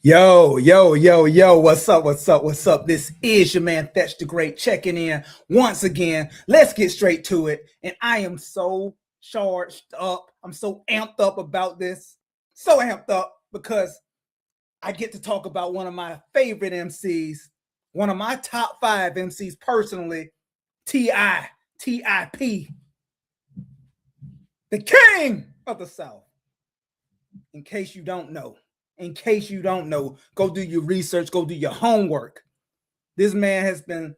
Yo, yo, yo, yo, what's up, what's up, what's up? This is your man Fetch the Great checking in once again. Let's get straight to it. And I am so charged up. I'm so amped up about this. So amped up because I get to talk about one of my favorite MCs, one of my top 5 MCs personally, T.I., T.I.P., the king of the South. In case you don't know. Go do your research, go do your homework. This man has been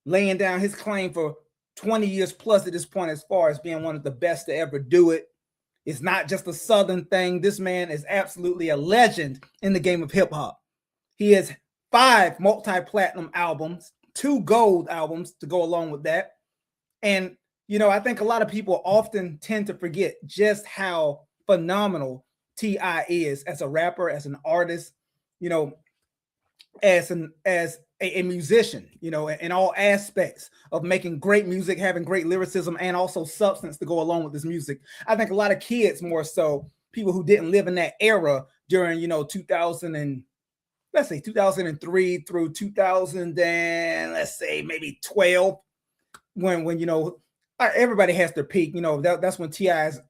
laying down his claim for 20 years plus at this point, as far as being one of the best to ever do it. It's not just a Southern thing. This man is absolutely a legend in the game of hip hop. He has 5 multi-platinum albums, 2 gold albums to go along with that. And, I think a lot of people often tend to forget just how phenomenal T.I. is as a rapper, as an artist, as a musician, in all aspects of making great music, having great lyricism, and also substance to go along with this music. I think a lot of kids, more so people who didn't live in that era during, 2000 and let's say 2003 through 2000 and let's say maybe 12, when everybody has their peak. That's when T.I.'s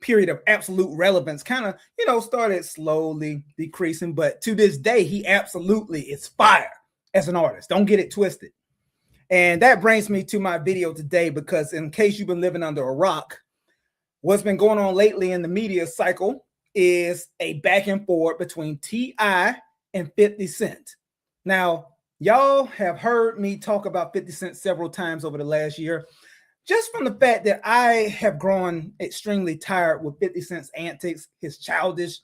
period of absolute relevance kind of, started slowly decreasing. But to this day, he absolutely is fire as an artist. Don't get it twisted. And that brings me to my video today, because in case you've been living under a rock, what's been going on lately in the media cycle is a back and forth between T.I. and 50 Cent. Now, y'all have heard me talk about 50 Cent several times over the last year, just from the fact that I have grown extremely tired with 50 Cent's antics, his childish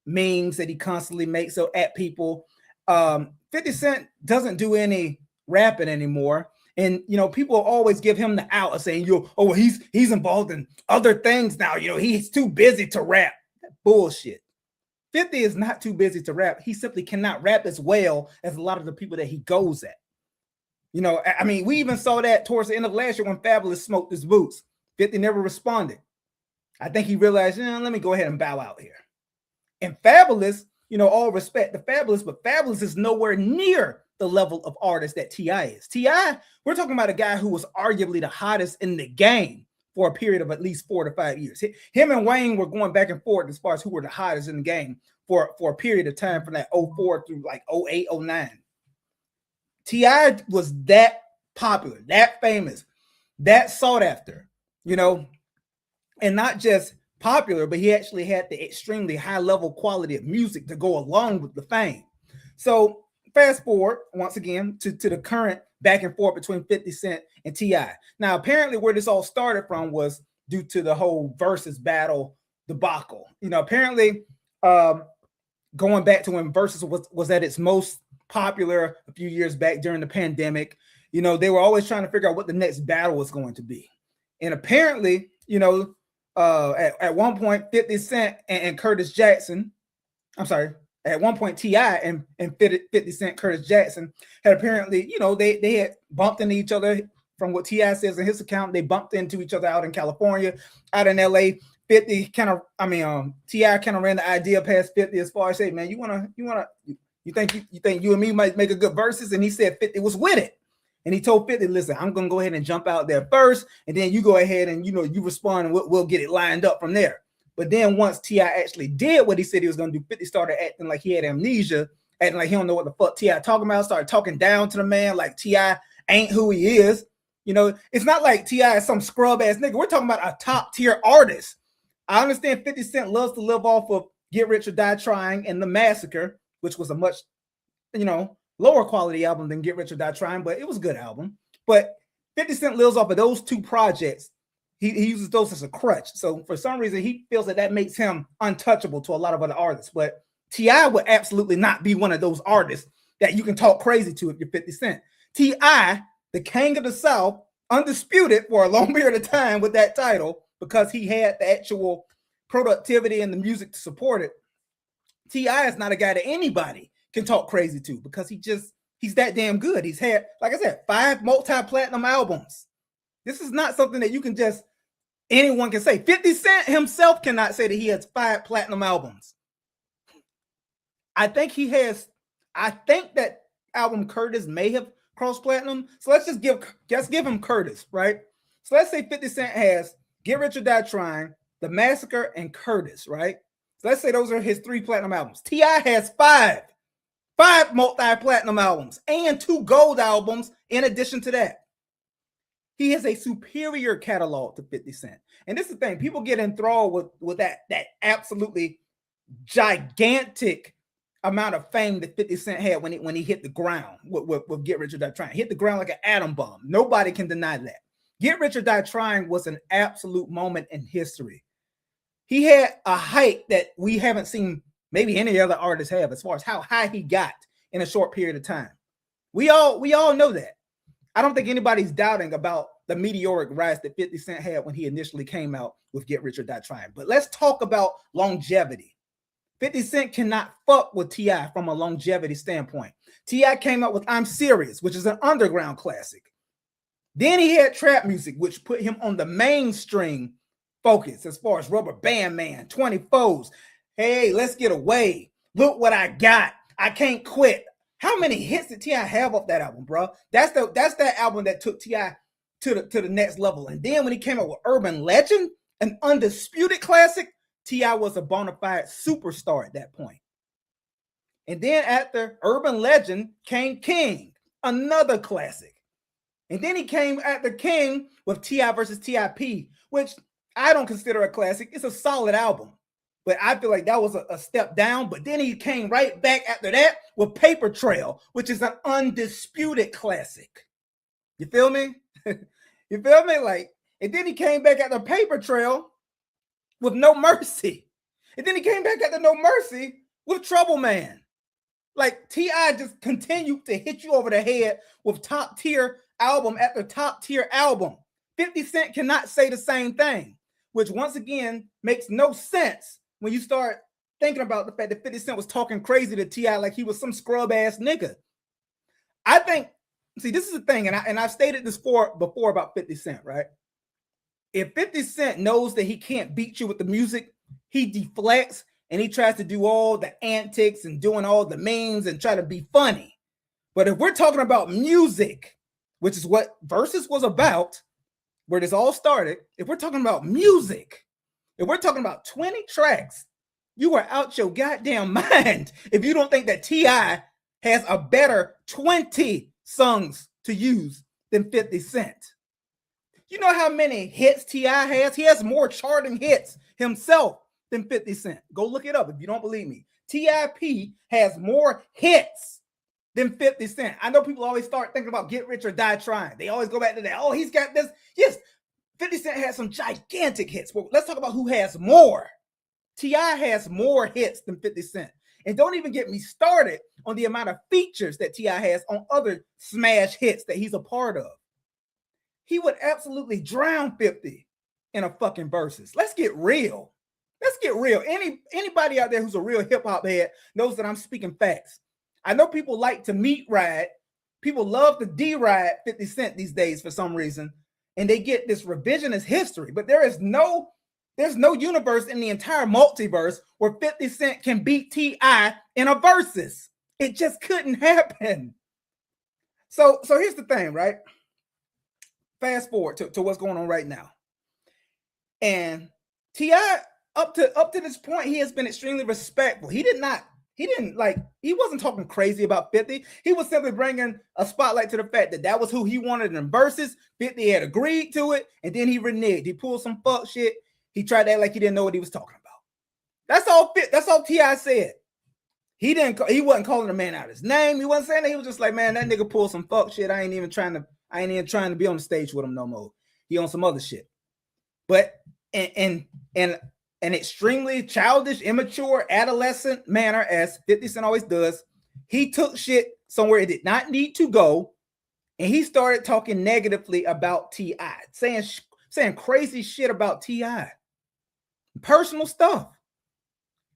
memes that he constantly makes at people. 50 Cent doesn't do any rapping anymore. And, people always give him the out of saying, he's involved in other things now. He's too busy to rap. Bullshit. 50 is not too busy to rap. He simply cannot rap as well as a lot of the people that he goes at. We even saw that towards the end of last year when Fabolous smoked his boots. 50 never responded. I think he realized, let me go ahead and bow out here. And Fabolous, all respect to Fabolous, but Fabolous is nowhere near the level of artist that T.I. is. T.I., we're talking about a guy who was arguably the hottest in the game for a period of at least 4 to 5 years. Him and Wayne were going back and forth as far as who were the hottest in the game for a period of time from that 04 through like 08, 09. T.I. was that popular, that famous, that sought after, and not just popular, but he actually had the extremely high level quality of music to go along with the fame. So fast forward once again to the current back and forth between 50 Cent and T.I. Now, apparently where this all started from was due to the whole versus battle debacle. Apparently going back to when versus was at its most popular a few years back during the pandemic, they were always trying to figure out what the next battle was going to be. And apparently, at one point, 50 Cent and Curtis Jackson, at one point, T.I. and 50 Cent, Curtis Jackson had apparently, they had bumped into each other. From what T.I. says in his account, they bumped into each other out in California, out in L.A. 50 T.I. kind of ran the idea past 50 as far as, hey, man, you think you and me might make a good verses? And he said 50 was with it. And he told 50, listen, I'm going to go ahead and jump out there first. And then you go ahead and, you respond and we'll get it lined up from there. But then once T.I. actually did what he said he was going to do, 50 started acting like he had amnesia, acting like he don't know what the fuck T.I. talking about, started talking down to the man like T.I. ain't who he is. It's not like T.I. is some scrub ass nigga. We're talking about a top tier artist. I understand 50 Cent loves to live off of Get Rich or Die Trying and The Massacre, which was a much, lower quality album than Get Rich or Die Trying, but it was a good album. But 50 Cent lives off of those 2 projects. He uses those as a crutch. So for some reason, he feels that makes him untouchable to a lot of other artists. But T.I. would absolutely not be one of those artists that you can talk crazy to if you're 50 Cent. T.I., the king of the South, undisputed for a long period of time with that title, because he had the actual productivity and the music to support it. T.I. is not a guy that anybody can talk crazy to, because he's that damn good. He's had, like I said, 5 multi-platinum albums. This is not something that you can just, anyone can say. 50 Cent himself cannot say that he has 5 platinum albums. I think he has. I think that album Curtis may have crossed platinum. So let's give him Curtis, right? So let's say 50 Cent has Get Rich or Die Trying, The Massacre, and Curtis, right? So let's say those are his 3 platinum albums. T.I. has 5 multi-platinum albums and 2 gold albums in addition to that. He has a superior catalog to 50 Cent. And this is the thing, people get enthralled with that absolutely gigantic amount of fame that 50 Cent had when he hit the ground with Get Rich or Die Trying. Hit the ground like an atom bomb. Nobody can deny that. Get Rich or Die Trying was an absolute moment in history. He had a height that we haven't seen maybe any other artist have as far as how high he got in a short period of time. We all know that. I don't think anybody's doubting about the meteoric rise that 50 Cent had when he initially came out with Get Rich or Die Trying. But let's talk about longevity. 50 Cent cannot fuck with T.I. from a longevity standpoint. T.I. came out with I'm Serious, which is an underground classic. Then he had trap music, which put him on the mainstream focus as far as Rubber Band Man, 24s. Hey, let's get away. Look what I got. I can't quit. How many hits did T.I. have off that album, bro? That's that album that took T.I. to the next level. And then when he came out with Urban Legend, an undisputed classic, T.I. was a bona fide superstar at that point. And then after Urban Legend came King, another classic. And then he came after King with T.I. versus T.I.P., which I don't consider a classic. It's a solid album. But I feel like that was a step down. But then he came right back after that with Paper Trail, which is an undisputed classic. You feel me? You feel me? Like, and then he came back after Paper Trail with No Mercy. And then he came back after No Mercy with Trouble Man. Like, T.I. just continued to hit you over the head with top tier album after top tier album. 50 Cent cannot say the same thing, which once again makes no sense when you start thinking about the fact that 50 Cent was talking crazy to T.I. like he was some scrub ass nigga. I think, see, this is the thing, and I've stated this before about 50 Cent, right? If 50 Cent knows that he can't beat you with the music, he deflects and he tries to do all the antics and doing all the memes and try to be funny. But if we're talking about music, which is what Versus was about, where this all started, if we're talking about music, if we're talking about 20 tracks, you are out your goddamn mind if you don't think that T.I. has a better 20 songs to use than 50 Cent. You know how many hits T.I. has? He has more charting hits himself than 50 Cent. Go look it up if you don't believe me. T.I.P. has more hits than 50 Cent. I know people always start thinking about Get Rich or Die Trying. They always go back to that. Oh, he's got this. Yes, 50 Cent has some gigantic hits. Well, let's talk about who has more. T.I. has more hits than 50 Cent. And don't even get me started on the amount of features that T.I. has on other smash hits that he's a part of. He would absolutely drown 50 in a fucking Versus. Let's get real. Let's get real. Anybody out there who's a real hip-hop head knows that I'm speaking facts. I know people like to meat ride. People love to deride 50 Cent these days for some reason. And they get this revisionist history. But there's no universe in the entire multiverse where 50 Cent can beat T.I. in a Versus. It just couldn't happen. So here's the thing, right? Fast forward to what's going on right now. And T.I., up to this point, he has been extremely respectful. He wasn't talking crazy about 50. He was simply bringing a spotlight to the fact that was who he wanted in Versus. 50 had agreed to it, and then he reneged. He pulled some fuck shit. He tried to act like he didn't know what he was talking about. That's all T.I. said. He wasn't calling the man out his name. He wasn't saying that. He was just like, man, that nigga pulled some fuck shit. I ain't even trying to be on the stage with him no more. He on some other shit. But in an extremely childish, immature, adolescent manner, as 50 Cent always does, he took shit somewhere it did not need to go, and he started talking negatively about T.I., saying crazy shit about T.I., personal stuff,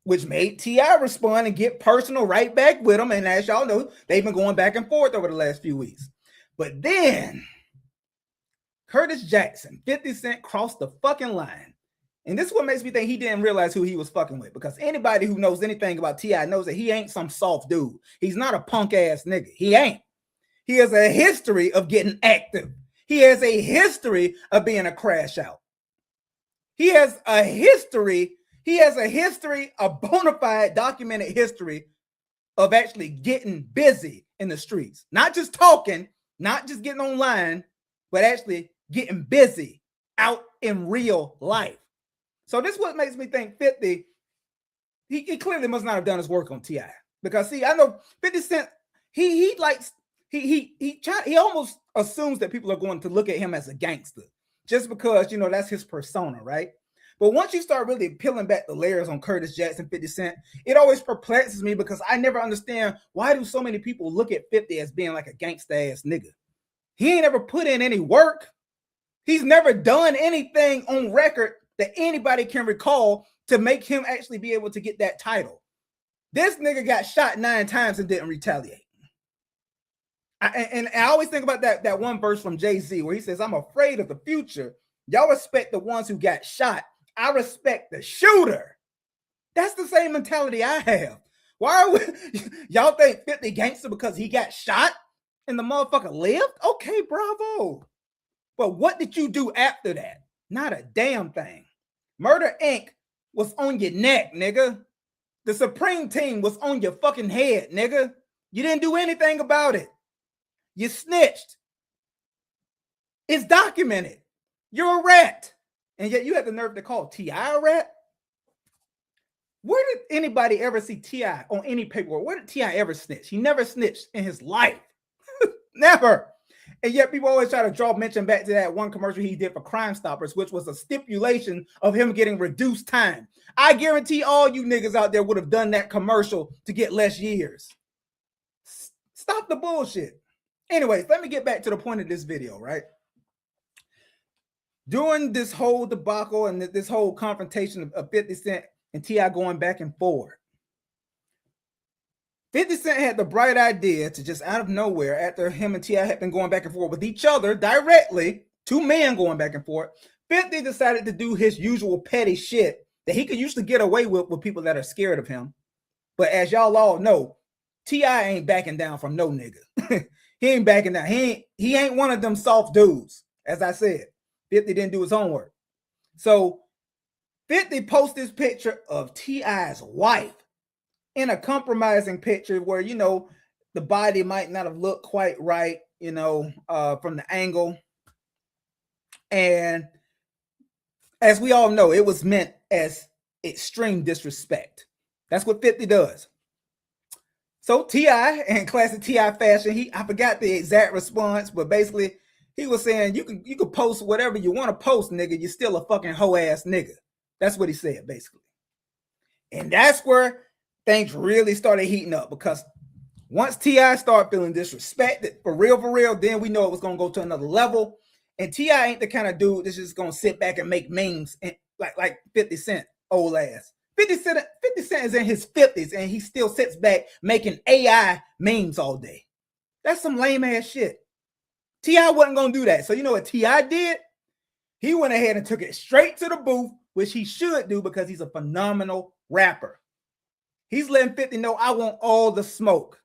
which made T.I. respond and get personal right back with him. And as y'all know, they've been going back and forth over the last few weeks. But then Curtis Jackson, 50 Cent crossed the fucking line. And this is what makes me think he didn't realize who he was fucking with, because anybody who knows anything about T.I. knows that he ain't some soft dude. He's not a punk ass nigga. He ain't. He has a history of getting active. He has a history of being a crash out. He has a history, a bona fide documented history of actually getting busy in the streets. Not just talking, not just getting online, but actually getting busy out in real life. So this is what makes me think 50, he clearly must not have done his work on T.I. Because see, I know 50 Cent, he almost assumes that people are going to look at him as a gangster just because, you know, that's his persona, right? But once you start really peeling back the layers on Curtis Jackson, 50 Cent, it always perplexes me because I never understand, why do so many people look at 50 as being like a gangster ass nigga? He ain't ever put in any work. He's never done anything on record that anybody can recall to make him actually be able to get that title. This nigga got shot 9 times and didn't retaliate. And I always think about that one verse from Jay-Z where he says, I'm afraid of the future. Y'all respect the ones who got shot. I respect the shooter. That's the same mentality I have. Why are we, y'all think 50 gangster because he got shot and the motherfucker lived? Okay, bravo. But what did you do after that? Not a damn thing. Murder Inc. was on your neck, nigga. The Supreme Team was on your fucking head, nigga. You didn't do anything about it. You snitched. It's documented. You're a rat. And yet you have the nerve to call T.I. a rat? Where did anybody ever see T.I. on any paperwork? Where did T.I. ever snitch? He never snitched in his life. Never. And yet people always try to mention back to that one commercial he did for Crime Stoppers, which was a stipulation of him getting reduced time. I guarantee all you niggas out there would have done that commercial to get less years. Stop the bullshit. Anyways, let me get back to the point of this video, right? During this whole debacle and this whole confrontation of 50 Cent and T.I. going back and forth, 50 Cent had the bright idea to just out of nowhere, after him and T.I. had been going back and forth with each other directly, 2 men going back and forth, 50 decided to do his usual petty shit that he could usually get away with people that are scared of him. But as y'all all know, T.I. ain't backing down from no nigga. He ain't backing down. He ain't one of them soft dudes. As I said, 50 didn't do his homework. So 50 posts this picture of T.I.'s wife in a compromising picture where, you know, the body might not have looked quite right, you know, from the angle. And as we all know, it was meant as extreme disrespect. That's what 50 does. So T.I., in classic T.I. fashion, I forgot the exact response, but basically he was saying, you can post whatever you want to post, nigga. You're still a fucking hoe ass nigga. That's what he said, basically. And that's where things really started heating up, because once T.I. started feeling disrespected, for real, then we know it was going to go to another level. And T.I. ain't the kind of dude that's just going to sit back and make memes and, like 50 Cent, old ass. 50 Cent is in his 50s and he still sits back making AI memes all day. That's some lame ass shit. T.I. wasn't going to do that. So you know what T.I. did? He went ahead and took it straight to the booth, which he should do because he's a phenomenal rapper. He's letting 50 know, I want all the smoke.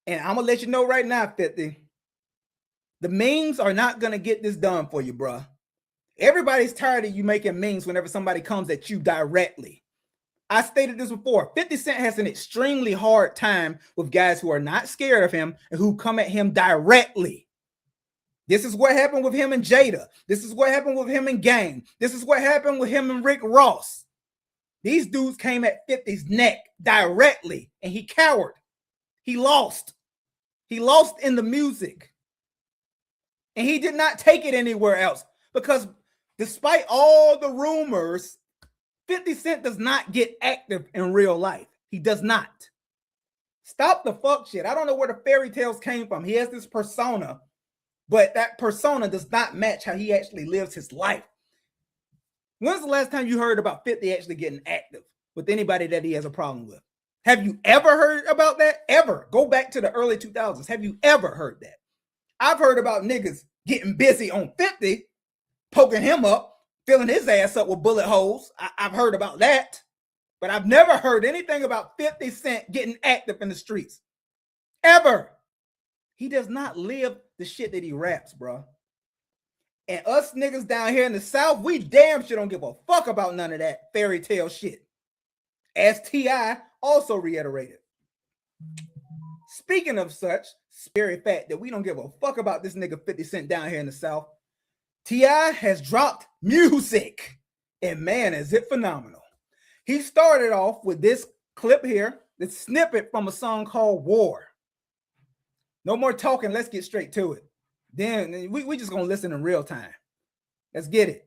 And I'm going to let you know right now, 50, the memes are not going to get this done for you, bruh. Everybody's tired of you making memes whenever somebody comes at you directly. I stated this before. 50 Cent has an extremely hard time with guys who are not scared of him and who come at him directly. This is what happened with him and Jada. This is what happened with him and Game. This is what happened with him and Rick Ross. These dudes came at 50's neck directly and he cowered. He lost. He lost in the music. And he did not take it anywhere else, because despite all the rumors, 50 Cent does not get active in real life. He does not. Stop the fuck shit. I don't know where the fairy tales came from. He has this persona, but that persona does not match how he actually lives his life. When's the last time you heard about 50 actually getting active with anybody that he has a problem with? Have you ever heard about that? Ever? Go back to the early 2000s. Have you ever heard that? I've heard about niggas getting busy on 50, poking him up, filling his ass up with bullet holes. I've heard about that, but I've never heard anything about 50 Cent getting active in the streets. Ever. He does not live the shit that he raps, bro. And us niggas down here in the South, we damn sure don't give a fuck about none of that fairy tale shit. As T.I. also reiterated. Speaking of such, scary fact that we don't give a fuck about this nigga 50 Cent down here in the South, T.I. has dropped music, and man, is it phenomenal. He started off with this clip here, this snippet from a song called War. No more talking, let's get straight to it. Then we just gonna listen in real time. Let's get it.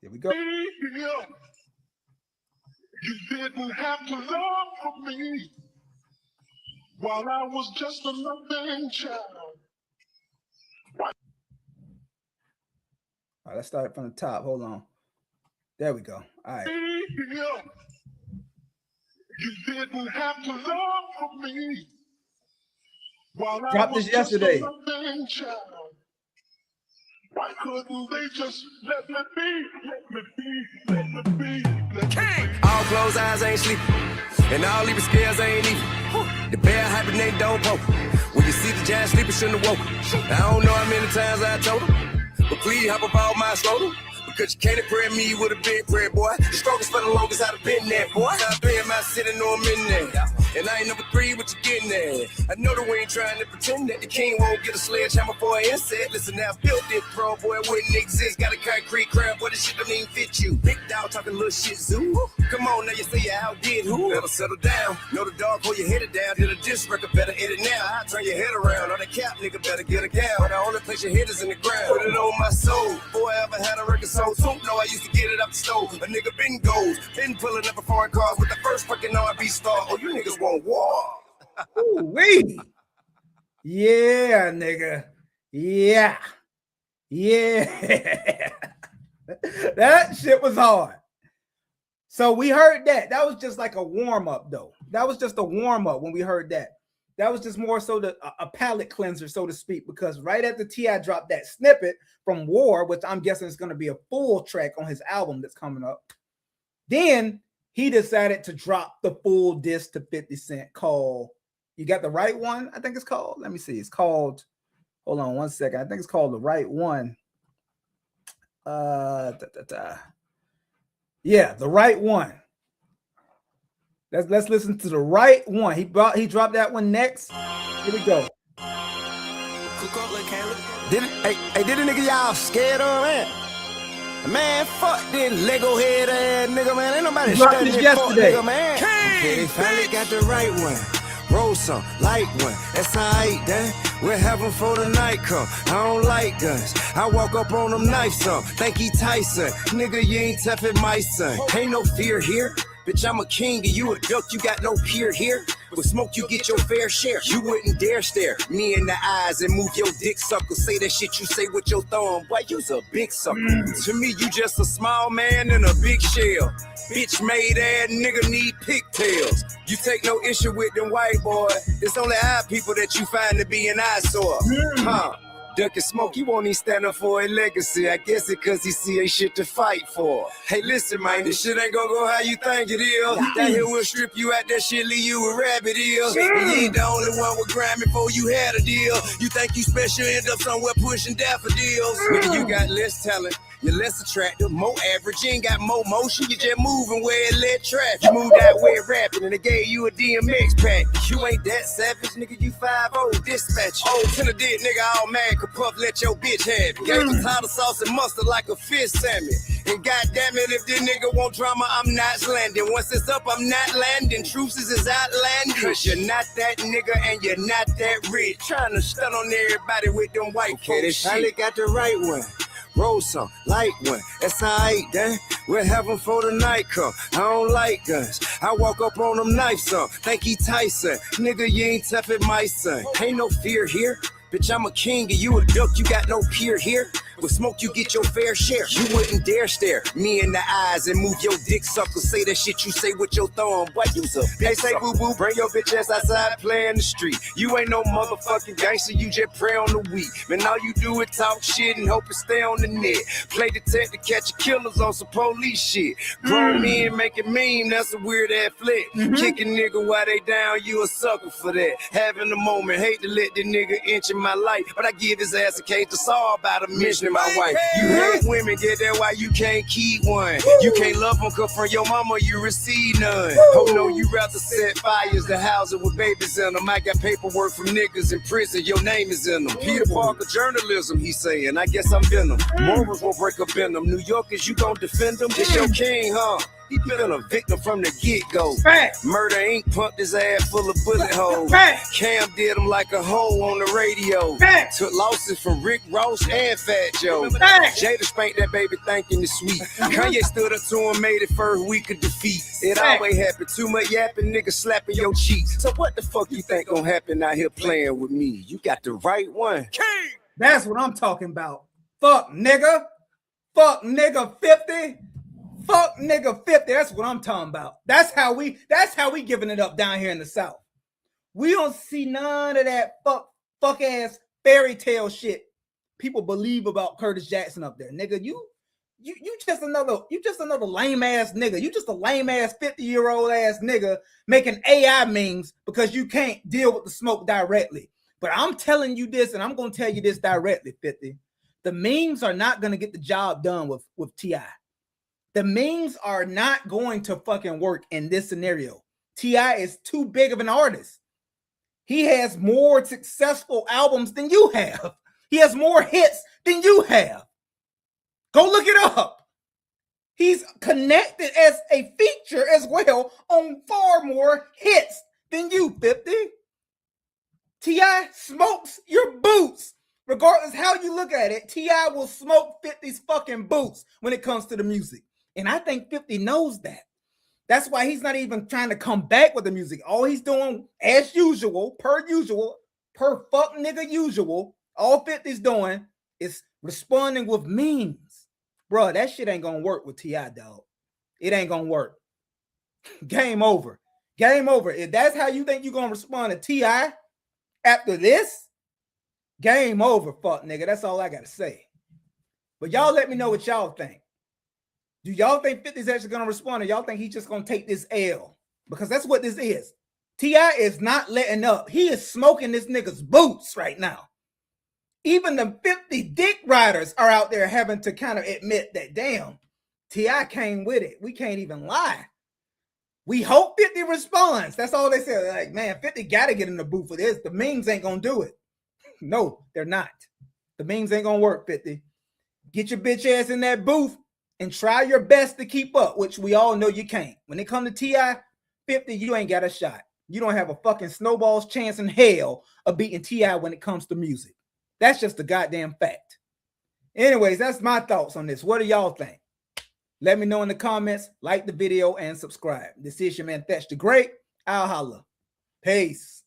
Here we go. You didn't have to love for me while I was just a loving child. All right, let's start it from the top. Hold on. There we go. All right. You didn't have to love for me while Dropped I was this yesterday. just a loving child. Why couldn't they just let me be, let me be, let me be, let me be? All closed eyes ain't sleeping, and all Libra scales ain't even. The bear hibernate don't poke. When you see the giant sleeping, shouldn't have woke. I don't know how many times I told him, but please hop up all my shoulder. Because you can't impress me with a big bread, boy. The strongest for the longest I've been there, boy. Top 3 in my city, know I'm in there. And I ain't number 3, what you getting there? I know that we ain't trying to pretend that the king won't get a sledgehammer for an insect. Listen, now, built this throne, boy, it wouldn't exist. Got a concrete crab, boy, this shit don't even fit you. Big dog talking little shit zoo. Come on, now you say you outdid who? Better settle down. Know the dog, pull your head down. Did a disc record, better hit it now. I turn your head around. On the cap, nigga, better get a gown. The only place your head is in the ground. Put it on my soul. Boy, I ever had a record sold too? No, I used to get it up the stove. A nigga been gold. Been pulling up a foreign cars with the first fucking R&B star. Oh, you niggas want war. Ooh-wee. Yeah, nigga. Yeah. Yeah. That shit was hard. So we heard that. That was just like a warm-up, though. That was just a warm-up when we heard that. That was just more so a palate cleanser, so to speak, because right after T.I. dropped that snippet from War, which I'm guessing is going to be a full track on his album that's coming up, then he decided to drop the full disc to 50 Cent called, You Got the Right One, I think it's called. Let me see. It's called, hold on one second. I think it's called The Right One. Yeah, The Right One. Let's listen to The Right One. He dropped that one next. Here we go. Did a nigga y'all scared of, man? Man, fuck this Lego head ass nigga, man. Ain't nobody studying yesterday, nigga, man. Okay, they finally got the right one. Roll some, light one. That's alright, then. We're having for the night come. I don't like guns. I walk up on them knife some. Think he Tyson. Nigga, you ain't tough at my son. Ain't no fear here. Bitch, I'm a king and you a duck, you got no peer here. With smoke, you get your fair share. You wouldn't dare stare me in the eyes and move your dick sucker. Say that shit you say with your thumb. Boy, you's a big sucker. To me, you just a small man in a big shell. Bitch made ass nigga need pigtails. You take no issue with them white boy. It's only our people that you find to be an eyesore. Huh? Duck and Smoke, he won't even stand up for a legacy. I guess it cause he see ain't shit to fight for. Hey, listen, man, this shit ain't gonna go how you think it is. That here will strip you out, that shit leave you with rabbit ears. And you ain't the only one with grime before you had a deal. You think you special, end up somewhere pushing daffodils. Nigga, you got less talent. You're less attractive, more average. You ain't got more motion. You just moving where it led traffic. You moved that way rapping and it gave you a DMX pack. You ain't that savage, nigga. You 5-0 dispatch. Old Tender did, nigga, all mad. Could puff, let your bitch have it. Gave potato sauce and mustard like a fish salmon. And goddamn it, if this nigga want drama, I'm not landing. Once it's up, I'm not landing. Truths is outlandish. Cause you're not that nigga and you're not that rich. Trying to stun on everybody with them white folks. Finally got the right one. Roll some, light one, that's alright, then. We're having for the night come. I don't like guns. I walk up on them knife some. Think he Tyson. Nigga, you ain't tough at my son. Ain't no fear here. Bitch, I'm a king and you a duck, you got no peer here. With smoke, you get your fair share. You wouldn't dare stare me in the eyes and move your dick sucker. Say that shit you say with your thumb. Boy, you's a bitch. They say boo boo, bring your bitch ass outside, play in the street. You ain't no motherfucking gangster, you just pray on the weak. Man, all you do is talk shit and hope it stay on the net. Play detective, catch killers on some police shit. Grown men make a meme, that's a weird ass flick. Kick a nigga while they down, you a sucker for that. Having a moment, hate to let the nigga inch in my life, but I give his ass a case to solve about a mission. My wife, you hate women, get that why you can't keep one. You can't love them, cause from your mama you receive none. Oh no, you rather set fires to house it with babies in them. I got paperwork from niggas in prison, your name is in them. Peter Parker journalism, he saying, I guess I'm Venom. Morals won't break up in them. New Yorkers, you gon' defend them? It's your king, huh? He been a victim from the get-go. Murder Inc. pumped his ass full of bullet holes. Cam did him like a hoe on the radio. Took losses from Rick Ross and Fat Joe. Jada spanked that baby thinking it's sweet. Kanye stood up to him, made it first week of defeat. It always happen. Too much yapping, niggas slapping your cheeks. So what the fuck you think gonna happen out here playing with me? You got the right one. That's what I'm talking about. Fuck nigga. Fuck nigga 50. Fuck nigga 50. That's what I'm talking about. That's how we giving it up down here in the South. We don't see none of that fuck ass fairy tale shit people believe about Curtis Jackson up there. Nigga, you just another lame ass nigga. You just a lame ass 50-year-old ass nigga making AI memes because you can't deal with the smoke directly. But I'm telling you this, and I'm gonna tell you this directly, 50. The memes are not gonna get the job done with T.I. The memes are not going to fucking work in this scenario. T.I. is too big of an artist. He has more successful albums than you have. He has more hits than you have. Go look it up. He's connected as a feature as well on far more hits than you, 50. T.I. smokes your boots. Regardless how you look at it, T.I. will smoke 50's fucking boots when it comes to the music. And I think 50 knows that. That's why he's not even trying to come back with the music. All he's doing, as usual, per fuck nigga usual, all 50's doing is responding with memes. Bro, that shit ain't gonna work with T.I., dog. It ain't gonna work. Game over. Game over. If that's how you think you're gonna respond to T.I. after this, game over, fuck nigga. That's all I gotta say. But y'all let me know what y'all think. Do y'all think 50's actually going to respond, or y'all think he's just going to take this L? Because that's what this is. T.I. is not letting up. He is smoking this nigga's boots right now. Even the 50 dick riders are out there having to kind of admit that, damn, T.I. came with it. We can't even lie. We hope 50 responds. That's all they say. They're like, man, 50 got to get in the booth for this. The memes ain't going to do it. No, they're not. The memes ain't going to work, 50. Get your bitch ass in that booth and try your best to keep up, which we all know you can't. When it comes to T.I., 50, you ain't got a shot. You don't have a fucking snowball's chance in hell of beating T.I. when it comes to music. That's just a goddamn fact. Anyways, that's my thoughts on this. What do y'all think? Let me know in the comments. Like the video and subscribe. This is your man, Thatch the Great. I'll holla. Peace.